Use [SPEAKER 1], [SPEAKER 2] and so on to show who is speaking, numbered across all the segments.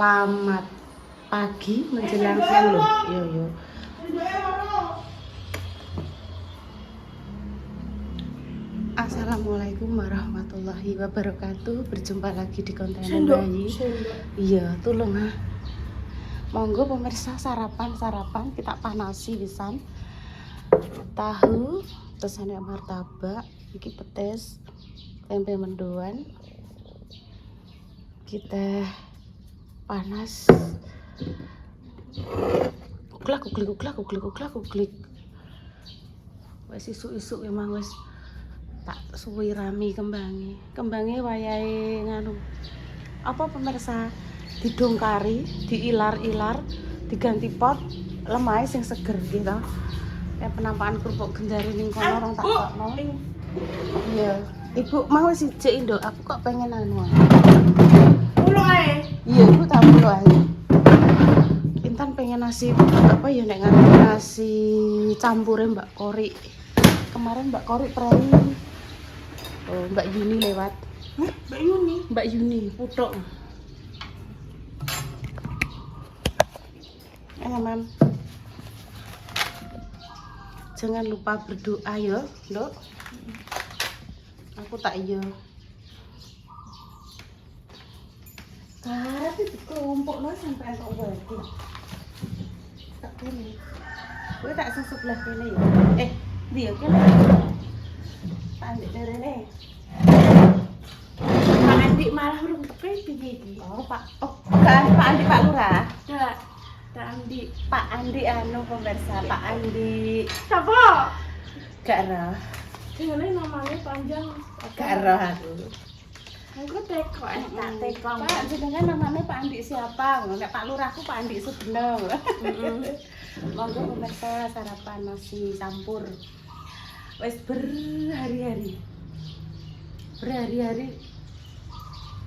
[SPEAKER 1] Selamat pagi menjelang siang loh. Yo. Assalamualaikum warahmatullahi wabarakatuh. Berjumpa lagi di konten bayi. Iya, tolong ah. Monggo pemirsa sarapan kita panasi pisan. Tahu, terus ada martabak, iki petis, tempe mendoan. Kita panas. Kuklak. Wes isuk-isuk emang wes tak suwi rami kembange wayahe nganu. Apa pemirsa didongkari, diilar-ilar, diganti pot, lemah sing seger gitu. Kayak penampakan kerupuk gendari ning kono orang tak kokno. Iya, Ibu mau siji nduk, aku kok pengen anu.
[SPEAKER 2] Pulo ae.
[SPEAKER 1] Iya, Ibu tak pulo ae. Intan pengen nasi apa ya nek nganu nasi campure Mbak Kori. Kemarin Mbak Kori prei. Oh, Mbak Yuni lewat. Mbak Yuni, putok. Mam. Jangan lupa berdoa ya, Nduk. Aku tak iya. Karep iki kelompokno sampai entuk wedi. Tak kene. Kowe tak sing sebelah kene ya. Ndi ya kene. Pandek derene.
[SPEAKER 2] Pak Andi malah urung teko piye iki?
[SPEAKER 1] Pak Andi Pak Lurah.
[SPEAKER 2] Pak Andi.
[SPEAKER 1] Pak Andi anu pemirsa, Pak Andi.
[SPEAKER 2] Sapa?
[SPEAKER 1] Gak roh.
[SPEAKER 2] Ngene namanya panjang.
[SPEAKER 1] Gak roh aku.
[SPEAKER 2] Aku teko
[SPEAKER 1] Tak teko. Pak jenengan namanya Pak Andi siapa? Nek Pak Lurahku Pak Andi Sugeng. Monggo pemirsa sarapan nasi campur. Wes berhari-hari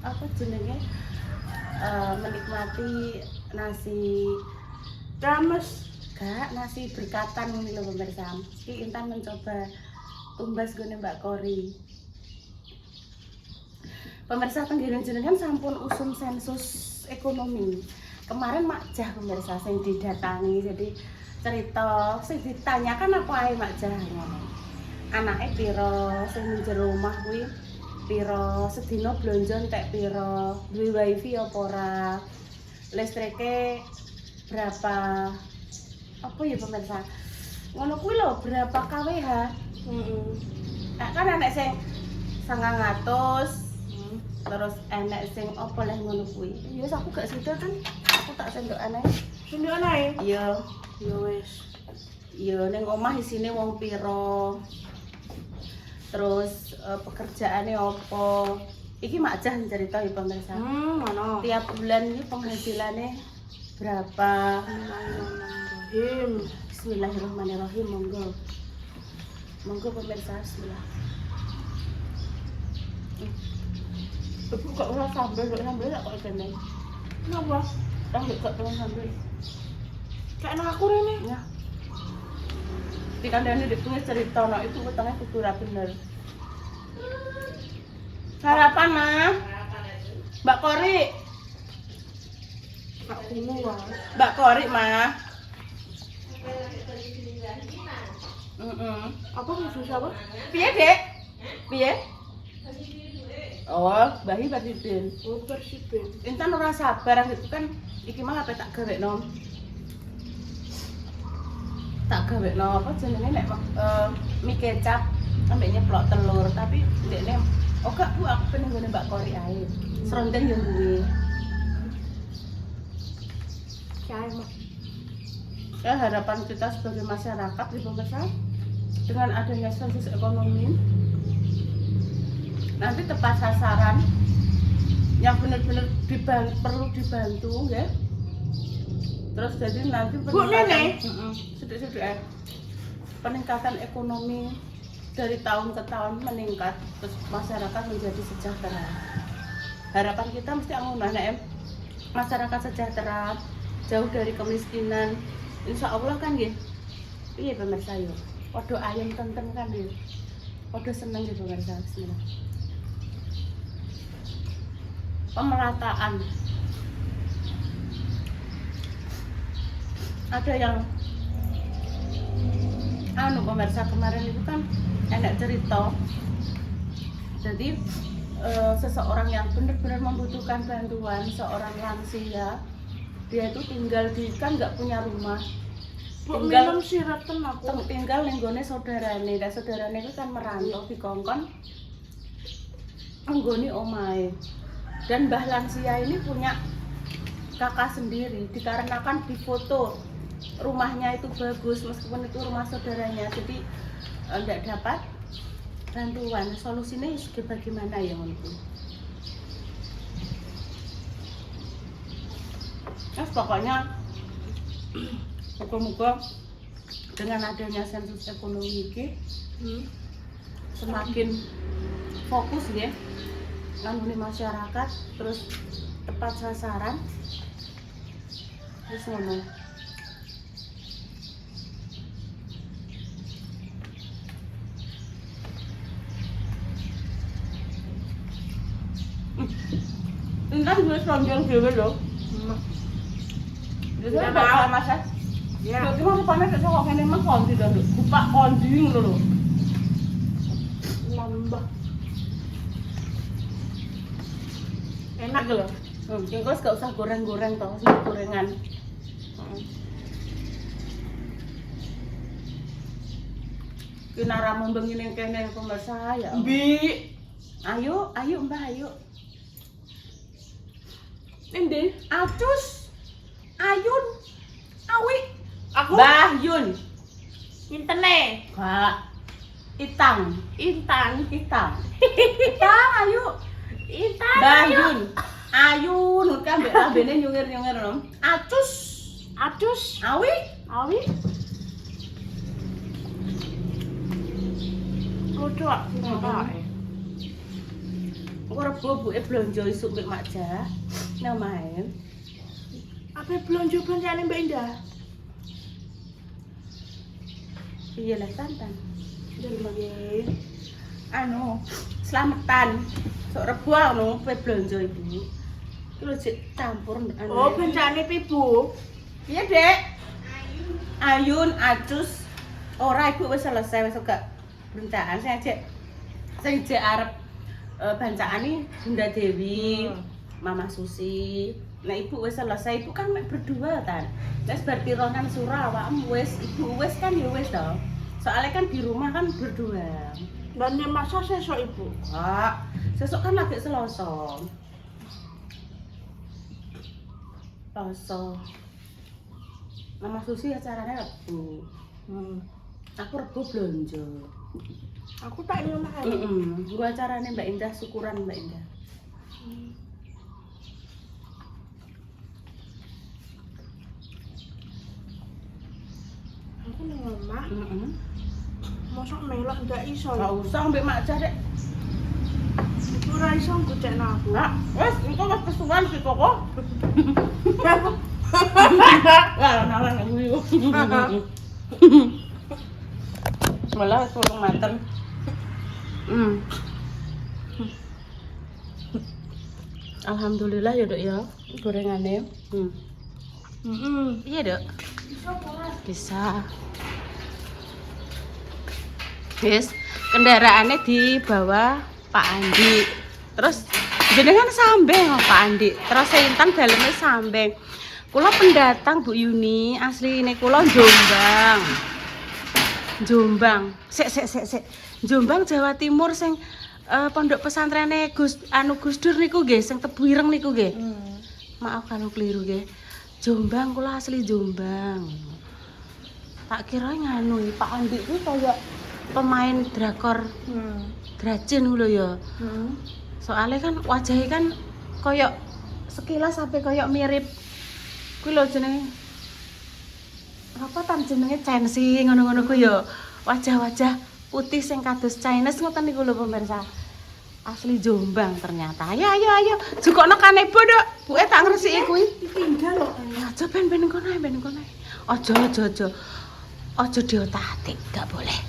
[SPEAKER 1] apa jenenge menikmati nasi
[SPEAKER 2] Rames.
[SPEAKER 1] gak nasi berkatan ini loh pemirsa. Iki Intan mencoba tumbas gone Mbak Kori. Pemirsa tenggene jenengan sampun usum sensus ekonomi. Kemarin Makjah pemirsa sing didatangi, jadi cerita sing ditanyakan apa ae Makjah ngono. Anake piro, sing njero omah kuwi piro, sedina blonjo entek piro, duwe wifi apa ora, listrike berapa, apa ya pemirsa, ngono kuwi lho, berapa kWh. Kan enek sing 900, terus enek sing apa leh ngono kuwi. Ya aku gak sida kan, aku tak sendok aneh.
[SPEAKER 2] Sendok ae.
[SPEAKER 1] Iya,
[SPEAKER 2] Ya wis.
[SPEAKER 1] iya ning omah isine wong piro. Terus pekerjaannya apa? Iki Makjah cerita ya pemirsa.
[SPEAKER 2] Mana?
[SPEAKER 1] Tiap bulan ini penghasilannya berapa?
[SPEAKER 2] Bismillahirrahmanirrahim.
[SPEAKER 1] Bismillahirrahmanirrahim. Monggo pemirsa, bismillah. Ibu kok ora sambel kok kene.
[SPEAKER 2] Kenapa?
[SPEAKER 1] Kok telung sambel.
[SPEAKER 2] Kayak nang aku rene.
[SPEAKER 1] Ya. Di kandangnya ditulis cerita, no itu utangnya kudu ra bener. Sarapan mah. Mbak Kori.
[SPEAKER 2] Pak kuno wae.
[SPEAKER 1] Mbak Kori mah.
[SPEAKER 2] Apa musuh siapa?
[SPEAKER 1] Piye, Dek? Piye? Oh, bahi Persibin.
[SPEAKER 2] Oh, Persibin.
[SPEAKER 1] Intan ora sabar gitu kan iki mah apa tak gawekno. Tak gawekno apa jenenge nek mie kecap ambek nyeplok telur, tapi ndekne gak Bu aku pengen ngene Mbak Kori ae. Seronten yo duwe.
[SPEAKER 2] Saya mah.
[SPEAKER 1] Ya harapan kita sebagai masyarakat di pemirsa dengan adanya sensus ekonomi nanti tepat sasaran yang benar-benar perlu dibantu ya. Terus jadi nanti peningkatan ekonomi dari tahun ke tahun meningkat, terus masyarakat menjadi sejahtera. Harapan kita mesti angun masyarakat sejahtera, jauh dari kemiskinan. Insya Allah kan ya. Iya pemirsa yo. Podo ayam tentem kan ya. Podo seneng gitu pemirsa. Bismillah. Pemerataan ada yang pemirsa kemarin itu kan enak cerita. Jadi seseorang yang benar-benar membutuhkan bantuan, seorang lansia, dia itu tinggal di kan nggak punya rumah, tinggal
[SPEAKER 2] minum siraten aku.
[SPEAKER 1] tinggal nenggone saudarane, dan saudarane itu kan merantau di kongkon nenggoni omahe. Dan mbah lansia ini punya kakak sendiri, dikarenakan di foto rumahnya itu bagus meskipun itu rumah saudaranya, jadi enggak dapat bantuan. Solusinya bagaimana ya menurutku? Pokoknya moga-moga dengan adanya sensus ekonomi ini semakin fokus ya ngangguin masyarakat, terus tepat sasaran, terus ngono. Intan gue selonjol dhewe lho. Jadi bakal masak.
[SPEAKER 2] Ya.
[SPEAKER 1] Lho ki mau panas kok ngene mah kondi to, Nduk. Bupak kondi ngono lho.
[SPEAKER 2] Nambah.
[SPEAKER 1] Enak lho. Engko gak usah goreng-goreng to, sing gorengan. Kinara membengi ning kene pemirsa ya.
[SPEAKER 2] Bi.
[SPEAKER 1] Ayo, Mbah, ayo.
[SPEAKER 2] Endi?
[SPEAKER 1] Acus. Ayun. Awi.
[SPEAKER 2] Aku
[SPEAKER 1] Mbah Yun.
[SPEAKER 2] intene.
[SPEAKER 1] Kak. Itang.
[SPEAKER 2] Intan.
[SPEAKER 1] Itang. Itang, ayo.
[SPEAKER 2] Intan.
[SPEAKER 1] Mbah Yun. Ayun, kan ambek lambene nyungir-nyungir lho. Acus.
[SPEAKER 2] Adus.
[SPEAKER 1] Awi.
[SPEAKER 2] Awi. Lucu ah.
[SPEAKER 1] Aku rebo buke blonjo isuk mbek Mak Jah. Nang main.
[SPEAKER 2] Apa belanja belanjaan Mbak Indah?
[SPEAKER 1] Iya lah santan.
[SPEAKER 2] Nggih.
[SPEAKER 1] Anu, selamatan. Sok rebo anu kowe blonjo Ibu. Iki lho jek campur anu.
[SPEAKER 2] Oh, belanjaane Ibu.
[SPEAKER 1] Iya, Dek. Ayun, Acus. Ora Ibu wis selesai wis gak bencaan sing jek arep bancaan Bunda Dewi, Mama Susi. Nah Ibu wis selesai, Ibu kan mek berdua kan. Wis bar pironan surah awakmu wis, Ibu wis kan ya wis to. Soalnya kan di rumah kan berdua.
[SPEAKER 2] Dan yang masa sesok Ibu.
[SPEAKER 1] Kak, sesuk kan lagi Selasa. Selasa. Mama Susi acaranya Rebu. Aku Rebu blonjo.
[SPEAKER 2] Aku tak nyomah.
[SPEAKER 1] Gua acaranya Mbak Indah, syukuran Mbak Indah.
[SPEAKER 2] Aku ning omah. Mosok melok ndak iso.
[SPEAKER 1] Gak usah mbek Mak Jah, Dek.
[SPEAKER 2] Ibu ora iso nggucekno aku.
[SPEAKER 1] Nah, wes engko wis kesuwen sih kok. Wah, nalan aku yo. Malah tolong mateng. Alhamdulillah ya, Dok ya. Gorengane. Iya, Dok. Bisa. Wis, kendaraannya dibawa Pak Andi. Terus jenengan Sambeng Pak Andi. Terus Intan dalemnya Sambeng. Kula pendatang Bu Yuni, asline kula Jombang. Jombang. Sik. Jombang Jawa Timur sing pondok pesantrene Gus Dur niku nggih, sing Tebu Ireng niku nggih. Maaf kalau keliru nggih. Jombang, kula asli Jombang. Tak kira nganu Pak Andi ku kaya pemain drakor. Gracin lho ya. Soalnya kan wajahnya kan koyok sekilas sampai koyok mirip. Kuwi lho jenenge apa tan jenenge Chensi ngono-ngono ku ya. Wajah-wajah putih sing kados Chinese ngoten niku lho pemirsa. Asli Jombang ternyata. Ayo. Jukokno kanebo, Dok. Buke tak ngresiki kuwi.
[SPEAKER 2] Ditinggal lho.
[SPEAKER 1] Aja ben kono ae. Aja. Aja diotak-atik, gak boleh.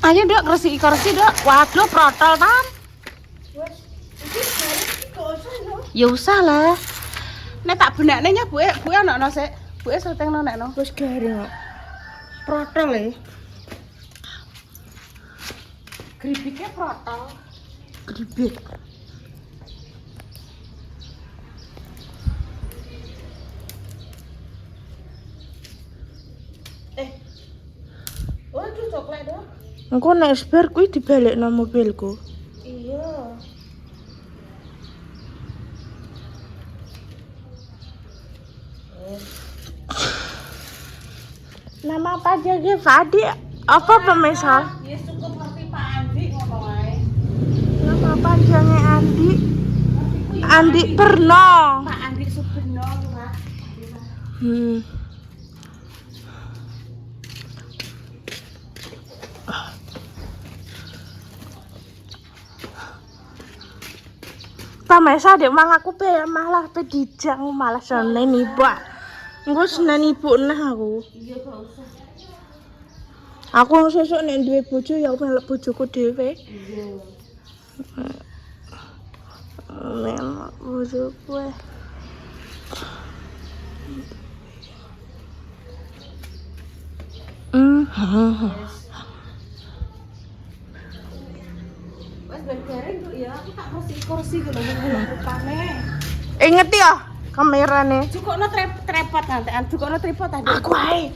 [SPEAKER 1] Ayo, Dok, ngresiki kursi, Dok. Waduh, protol kan.
[SPEAKER 2] Wes, iki bareng iki kok usah lho.
[SPEAKER 1] Ya usah lah. Nek tak benekne nya buke ono sik. Buke setengno nekno.
[SPEAKER 2] Wis garing kok. Protol e.
[SPEAKER 1] Gribike protol.
[SPEAKER 2] Gribik.
[SPEAKER 1] Waduh coklat dong.
[SPEAKER 2] Engko nek bar kuwi dibalekno mobilku.
[SPEAKER 1] Iya.
[SPEAKER 2] Nama panjangnya Fadi apa pemirsa?
[SPEAKER 1] Ya cukup ngerti Pak Andi ngomong ae.
[SPEAKER 2] Nama panjangnya Andi. Andi Perno.
[SPEAKER 1] Pak Andi Suberno, Pak.
[SPEAKER 2] Pemirsa dek mang aku pe malah pe dijang malah seneng ibu. Engko seneng ibu nah aku.
[SPEAKER 1] Iya gak usah.
[SPEAKER 2] Aku sesuk nek duwe bojo ya melok bojoku dhewe.
[SPEAKER 1] Iya.
[SPEAKER 2] Melok bojoku.
[SPEAKER 1] Wes ben-bareng tuh ya, aku tak kursi gitu lho rupane.
[SPEAKER 2] Inget ya kamerane.
[SPEAKER 1] Cukokno tripod nanti, cukokno tripod tadi.
[SPEAKER 2] Aku ae.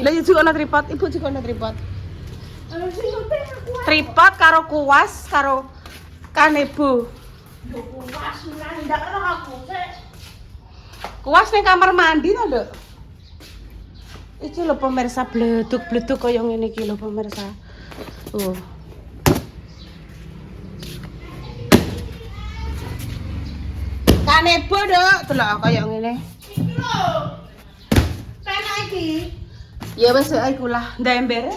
[SPEAKER 1] Lah ya cukokno tripod, ibu cukokno tripod. Tripod karo kuas karo kanebo.
[SPEAKER 2] Yo kuwas ndak ero aku sik.
[SPEAKER 1] Kuas ning kamar mandi to, Nduk. Iki lho pemirsa bleduk-bleduk kaya ngene iki lho pemirsa. Kanebo, Nduk, delok kaya ngene.
[SPEAKER 2] Iki lho. Penak iki.
[SPEAKER 1] Ya wis iku lah, ndak embere.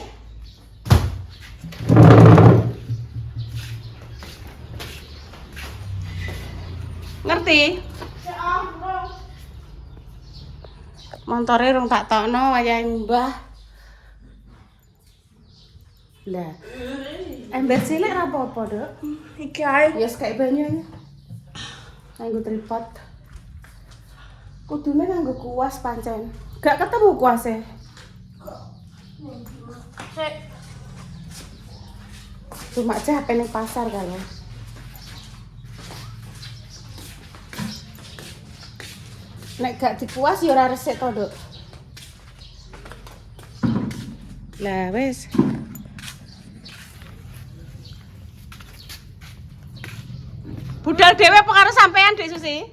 [SPEAKER 1] Ngerti? Montore rung tak tokno wayahe Mbah. Lah. Ember cilik ra apa-apa, Dok.
[SPEAKER 2] Iki ae.
[SPEAKER 1] Ya kayak banyu aja. Nganggo tripod. Kudune nganggo kuas pancen. Gak ketemu kuasnya.
[SPEAKER 2] Sik.
[SPEAKER 1] Cuma aja HP ning pasar kalau. Nek gak dikuas ya ora resik to, Nduk. Lah wis. Budal dhewe apa karo sampean, Dek Susi?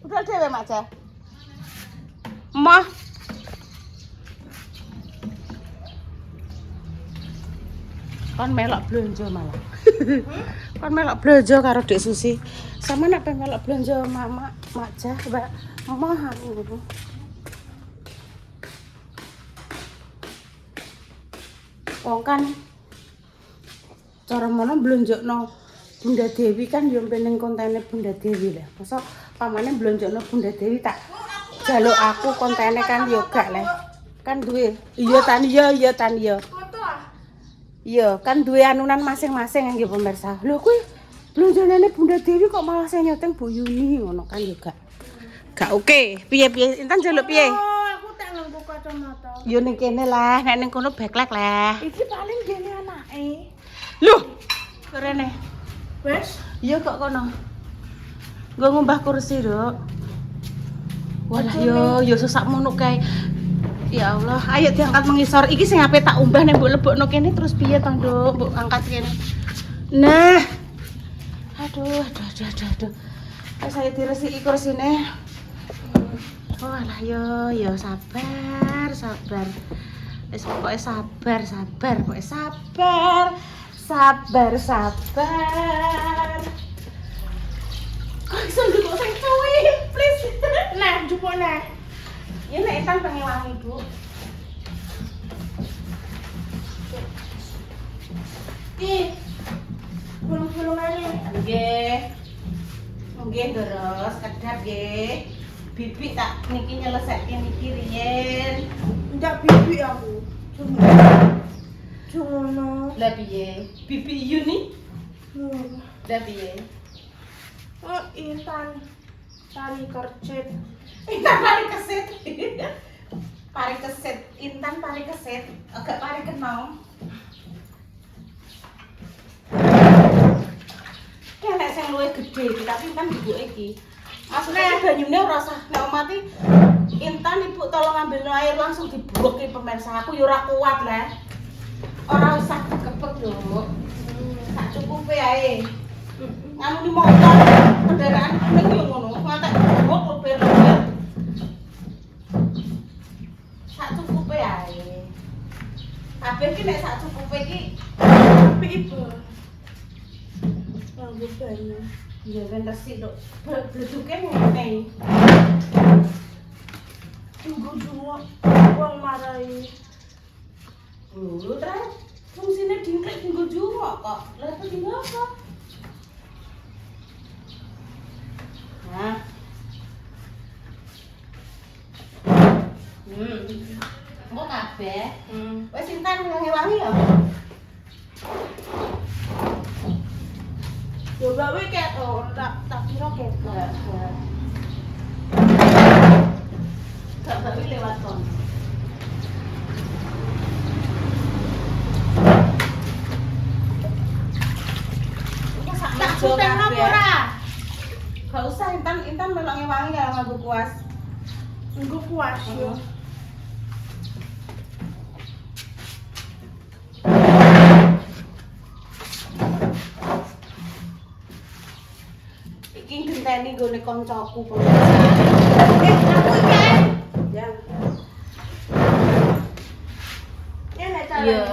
[SPEAKER 1] Budal dhewe, Mak Jah. Mah. Kon melok blonjo malah. Kon melok blonjo karo Dek Susi. Sama nek pengen melok blonjo Mama, Mak Jah, Mbak. Mah aku. Wong kan cara mono blonjokno Bunda Dewi kan yo peneng kontene Bunda Dewi lah. Masa pamane blonjokno Bunda Dewi tak jaluk aku kontene kan yo gak le. Kan duwe. Iya tan iya.
[SPEAKER 2] Foto ah.
[SPEAKER 1] Iya, kan duwe anunan masing-masing nggih pemirsa. Lho kuwi blonjonane Bunda Dewi kok malah sing nyoteng Bu Yuni ngono kan yo gak. Gak oke. Piye-piye Intan jaluk piye?
[SPEAKER 2] Oh, aku tak nganggo kacamata.
[SPEAKER 1] Yo ning kene lah, nek ning kono backlight lah.
[SPEAKER 2] Iki paling gene anake.
[SPEAKER 1] Loh, kerene.
[SPEAKER 2] Wes,
[SPEAKER 1] Iya kok kono. Nggo ngumbah kursi, Dok. Walah yo sesak mono kae. Ya Allah, ayo diangkat mengisor. Iki sing ape tak umbah nek mbok lebokno kene terus piye to, Nduk? Mbok angkat kene. Nah. Aduh. Wes saya diresiki kursine. Oh alah yo sabar. Wis pokoke sabar, pokoke sabar. Kok iso njupuk sing cuwi, please.
[SPEAKER 2] nah jupuk nah.
[SPEAKER 1] Ya nek Intan pengen wangi, Bu.
[SPEAKER 2] Ih. Bulung-bulung ae.
[SPEAKER 1] Nggih terus kedap nggih. Bibi tak niki nyelesekke niki riyen.
[SPEAKER 2] Ndak bibi aku. Cuma
[SPEAKER 1] Lah piye? Bibi Yuni? Lah piye?
[SPEAKER 2] Oh, Intan. Tari kercit.
[SPEAKER 1] Intan pari kesit. Pari kesit, Intan pari kesit, agak pari kenong. Nek sing luwih gedhe iki, tapi Intan ibuke iki. Maksudnya banyune ora usah nek mati Intan ibu tolong ambil air langsung diburuki pemirsa. Aku yo ora kuat lah. Ora usah kepek lho. Sak cukupe ae. Nganu ni motor kendaraan kuning yo ngono. Ngantek buruk lebih-lebih. Sak cukupe ae. Kabeh ki nek sak cukupe iki
[SPEAKER 2] Ibu. Nganggo banyu.
[SPEAKER 1] ya ben resik tok. Bleduke ngene.
[SPEAKER 2] Tunggu dulu. Wong marai.
[SPEAKER 1] Lho, terus fungsine dingklek tinggal jumuk kok. Lah apa tinggal apa? Nah. Mbok kabeh. Wis Intan wangi-wangi ya.
[SPEAKER 2] Coba we kayak tak kira kayak
[SPEAKER 1] Gak bawi lewat kon. Tak suteng apa ora? Gak usah Intan melok wangi kalau nganggo kuas.
[SPEAKER 2] nggo kuas yo.
[SPEAKER 1] Iki genteni nggone koncoku.
[SPEAKER 2] Aku iki. Ya. Ya nek cara.
[SPEAKER 1] Iya.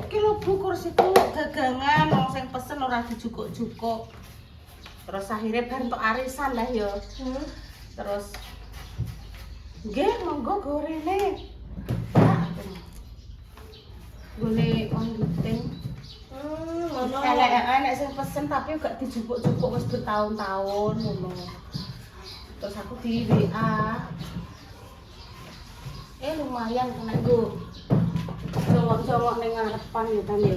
[SPEAKER 1] Iki lho Bu kursiku gagangan wong sing pesen ora dijukuk-jukuk. Terus akhirnya bar entuk arisan lah ya. Terus nggih monggo gorene. Gone onduting.
[SPEAKER 2] Ngono.
[SPEAKER 1] Elek-elek sing pesen tapi gak dijupuk-jupuk wis bertahun-tahun ngono. Terus aku di WA. Lumayan kena go. Cowok-cowok ning ngarepan ya kan ya.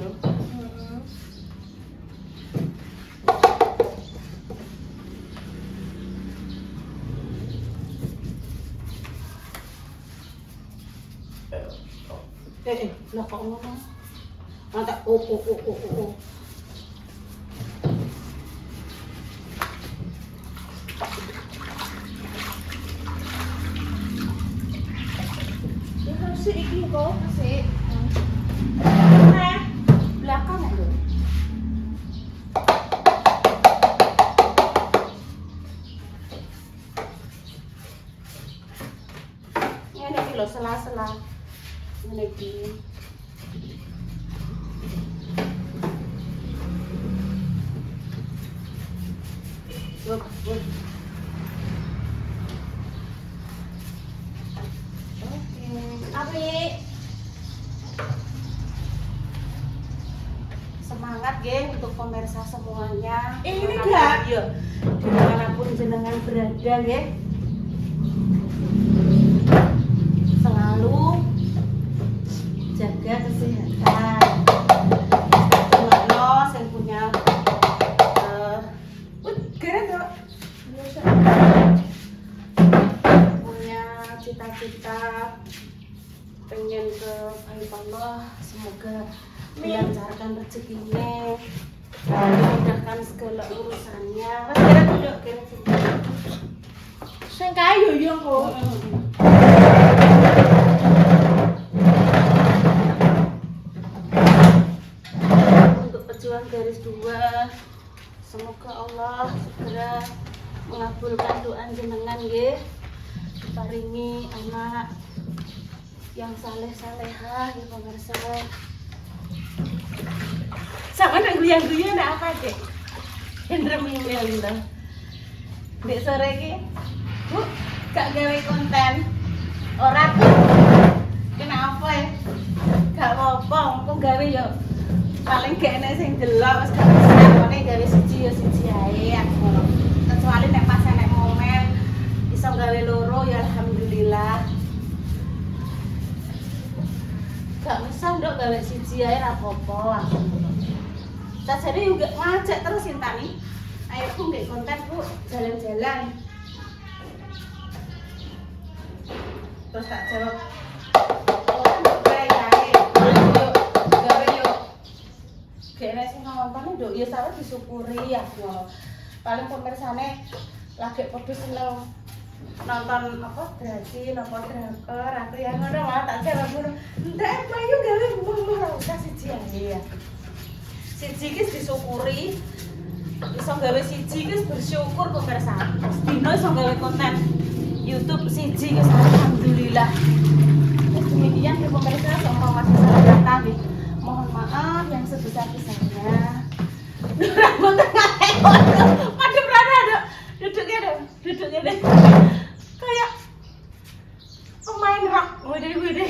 [SPEAKER 1] Lah kok ngono? Mata oh.
[SPEAKER 2] Ya harus iki kok.
[SPEAKER 1] Masih belakang ya lho. Ngene iki lho sela-sela. Ngene iki. Look. Oke. Semangat geng untuk pemirsa semuanya.
[SPEAKER 2] Ini
[SPEAKER 1] Dimanapun-
[SPEAKER 2] enggak?
[SPEAKER 1] Iya. Dimanapun jenengan berada geng. Selalu jaga kesehatan. Teman-teman yang punya punya cita-cita pengen ke Allah, semoga dilancarkan rezekinya, dimudahkan segala urusannya. Mas kira duduk kira sini.
[SPEAKER 2] Sing kayu yo kok.
[SPEAKER 1] Untuk pejuang garis 2, semoga Allah segera mengabulkan doa jenengan nggih. Diparingi anak yang saleh-salehah ya pemirsa. Sama nak guyon-guyon nak apa dek? Hendra mimil gitu. Dek sore ki, Bu, gak gawe konten. Ora tuh. Kenapa ya? Gak apa-apa, engko gawe yo. Paling gak enak sing delok wis gak bisa ngene gawe siji ya siji ae aku ngono. Kecuali nek pas enek momen iso gawe loro ya alhamdulillah. Gak usah ndok gawe siji ae ra apa-apa langsung. Sajane juga ngajak terus Intani. Ayo Bu nggih konten Bu, jalan-jalan. Terus tak jawab, oh nduk kae kae. Yuk, gawe yuk. Gene sing ngomong nduk ya sawet disyukuri ya ngono. Paling pemirsane lagi padha seneng nonton apa drasi, nonton drakor, aku ya ngono malah tak jawab ngono. Ndak payu gawe mbah ora usah siji ae ya. Siji ki disyukuri. Iso gawe siji ki bersyukur pemirsa. Dino iso gawe konten YouTube siji ki alhamdulillah. Demikian ya pemirsa, sama masih salah kata nih. Mohon maaf yang sebesar-besarnya. Rambut tengah madep rada dok. Duduk deh. Kayak pemain rock, wede.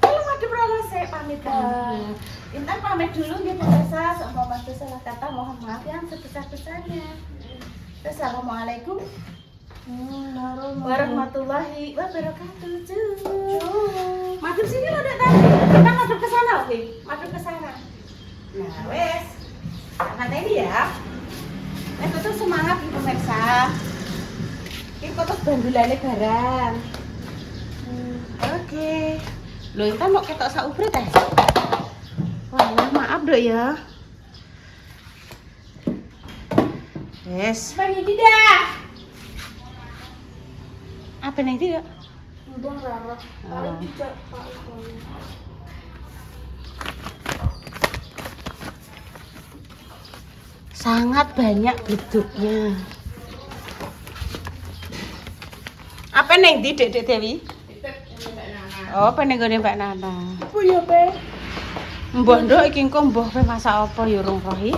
[SPEAKER 1] Kalau madep rada saya pamit kan. Intan pamit dulu ya pemirsa, sama masih salah kata mohon maaf yang sebesar-besarnya. Assalamualaikum warahmatullahi wabarakatuh. Madep sini lo dek tadi. Kita madep ke sana, oke? Madep ke sana. Nah, wes. Nanti ini ya. Itu tuh semangat nih pemirsa. Ini terus bandulannya barang. Oke. Loh, Intan mau ketok saubrit teh. Wah, maaf dok ya. Yes. Bang ini dah. Apa nih tidak?
[SPEAKER 2] Udah rara. Paling tidak Pak.
[SPEAKER 1] Sangat banyak bentuknya. Apa nih Dek Dewi? Oh, penenggone Mbak Nana.
[SPEAKER 2] Apa ya, Be?
[SPEAKER 1] Mbah nduk iki engko mbah kowe masak apa ya urung roh iki?